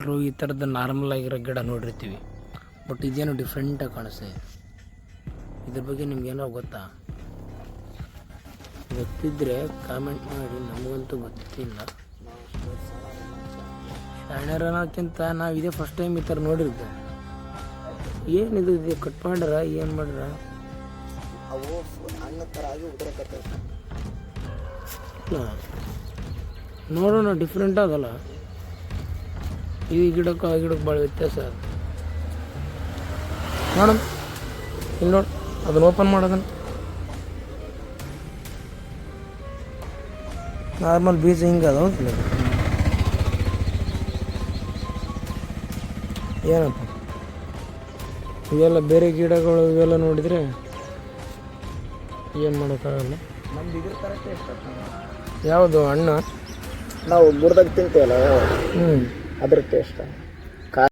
ಈ ಥರದ ನಾರ್ಮಲ್ ಆಗಿರೋ ಗಿಡ ನೋಡಿರ್ತೀವಿ, ಬಟ್ ಇದೇನು ಡಿಫ್ರೆಂಟಾಗಿ ಕಾಣಿಸ್ತಿದೆ. ಇದ್ರ ಬಗ್ಗೆ ನಿಮ್ಗೇನೋ ಗೊತ್ತಾ? ಗೊತ್ತಿದ್ದರೆ ಕಾಮೆಂಟ್ ಮಾಡಿ, ನಮಗಂತೂ ಗೊತ್ತಿಲ್ಲ. ಶಾಣ್ಯರನ್ನೋಕ್ಕಿಂತ ನಾವು ಇದೇ ಫಸ್ಟ್ ಟೈಮ್ ಈ ಥರ ನೋಡಿರ್ತೀವಿ. ಏನಿದು ಇದು ಕಟ್ ಮಾಡ್ರ ಏನು ಮಾಡ್ರ? ಅವು ಹಣ್ಣು ಥರ ಆಗಿ ಉದುರಕತ್ತೈತೆ. ನೋಡೋಣ, ಡಿಫ್ರೆಂಟ್ ಅದಲ್ಲ. ಈ ಗಿಡಕ್ಕೆ ಆ ಗಿಡಕ್ಕೆ ಭಾಳ ವ್ಯತ್ಯಾಸ ಅದು. ನೋಡೋಣ, ಇಲ್ಲಿ ನೋಡಿ, ಅದನ್ನು ಓಪನ್ ಮಾಡೋದನ್ನು. ನಾರ್ಮಲ್ ಬೀಜ ಹಿಂಗೆ ಅದಾವ. ಏನಪ್ಪ ಇವೆಲ್ಲ ಬೇರೆ ಗಿಡಗಳು ಇವೆಲ್ಲ ನೋಡಿದರೆ ಏನು ಮಾಡೋಕ್ಕಾಗಲ್ಲ. ನಮ್ದು ಇದ್ರ ಥರ ಟೇಸ್ಟ್. ಯಾವುದು ಹಣ್ಣು ನಾವು ಗುಡ್ದಾಗ ತಿಂತೀವಲ್ಲ, ಹ್ಞೂ, ಅದ್ರ ಟೇಸ್ಟ್.